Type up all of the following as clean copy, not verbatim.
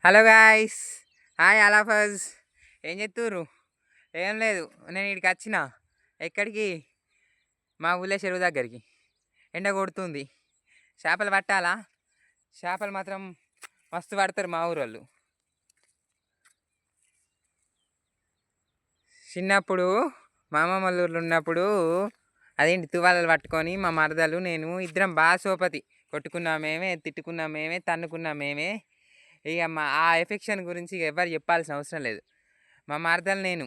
Hello guys, hi అలాఫజ్. ఏం చెప్తుర్రు? ఏం లేదు, నేను ఇక్కడికి వచ్చిన. ఎక్కడికి? మా ఊళ్ళో చెరువు దగ్గరికి. ఎండ కొడుతుంది, చేపలు పట్టాలా? చేపలు మాత్రం మస్తు పడతారు మా ఊరోళ్ళు. చిన్నప్పుడు మా అమ్మమ్మ వాళ్ళ ఊర్లో ఉన్నప్పుడు అదేంటి తువాలలు పట్టుకొని మా మరదలు నేను ఇద్దరం బాగా సోపతి. కొట్టుకున్నాం మేమే, తిట్టుకున్నాం మేమే, తన్నుకున్నాం మేమే. ఇక ఆ ఎఫెక్షన్ గురించి ఎవరు చెప్పాల్సిన అవసరం లేదు. మా మరదలు నేను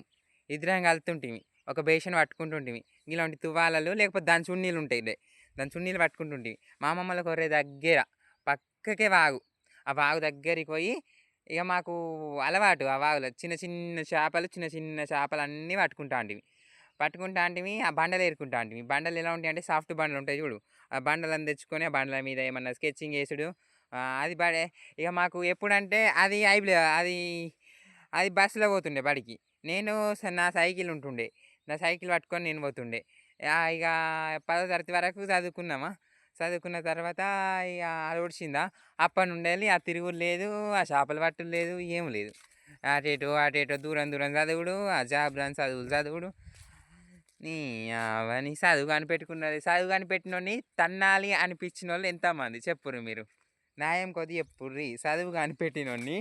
ఇద్దరం కలుతుంటిమి, ఒక బేషన్ పట్టుకుంటుంటిమి. ఇలాంటి తువాలలు లేకపోతే దాని చున్నీలు ఉంటాయి, దాని చున్నీలు పట్టుకుంటుంటివి. మా అమ్మమ్మల కొర్రే దగ్గర పక్కకే వాగు. ఆ వాగు దగ్గరికి పోయి ఇక మాకు అలవాటు ఆ వాగులో చిన్న చిన్న చేపలు, చిన్న చిన్న చేపలు అన్నీ పట్టుకుంటా అంటివి. ఆ బండలు ఏరుకుంటా అంటివి. బండలు ఎలా ఉంటాయి అంటే సాఫ్ట్ బండలు ఉంటాయి చూడు. ఆ బండలను తెచ్చుకొని ఆ బండల మీద ఏమన్నా స్కెచ్చింగ్ వేసుడు. అది పడే. ఇక మాకు ఎప్పుడంటే అది అది బస్సులో పోతుండే బడికి. నేను నా సైకిల్ ఉంటుండే, నా సైకిల్ పట్టుకొని నేను పోతుండే. ఇక 10వ తరగతి వరకు చదువుకున్న తర్వాత ఇక అది ఒడిచిందా. అప్పటి నుండి వెళ్ళి ఆ తిరుగుడు లేదు, ఆ చేపలు పట్టుడు లేదు, ఏం లేదు. అటేటో దూరం దూరం చదువుడు, ఆ జాబ్రాని చదువులు చదువుడు. నీ అవన్నీ చదువు కనిపెట్టుకున్నది. చదువు కనిపెట్టినోడిని తన్నాలి అనిపించిన వాళ్ళు ఎంతమంది చెప్పుర్రు మీరు? న్యాయం కొద్ది చెప్పుర్రి. చదువు కనిపెట్టినోడిని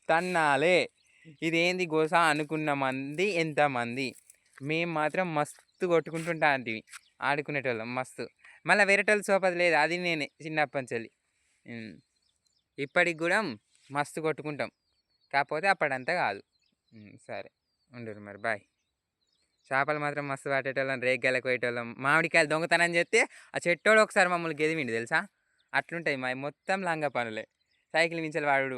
తన్నాలే, ఇదేంది గోస అనుకున్న మంది ఎంతమంది? మేము మాత్రం మస్తు కొట్టుకుంటుంటా అంటివి, ఆడుకునేటోళ్ళం మస్తు. మళ్ళీ వేరేటోళ్ళు సోపది లేదు, అది నేనే చిన్నప్పటి నుంచి. ఇప్పటికి కూడా మస్తు కొట్టుకుంటాం, కాకపోతే అప్పుడంతా కాదు. సరే, ఉండరు మరి, బాయ్. చేపలు మాత్రం మస్తు పట్టేటోళ్ళం, రేగ్గాయలకు పోయేటోళ్ళం. మామిడికాయలు దొంగతనం చేస్తే ఆ చెట్టోడు ఒకసారి మమ్మల్ని గెదివిండి తెలుసా. అట్లుంటాయి మా మొత్తం లంగ పనులే. సైకిల్ మించలు వాడు,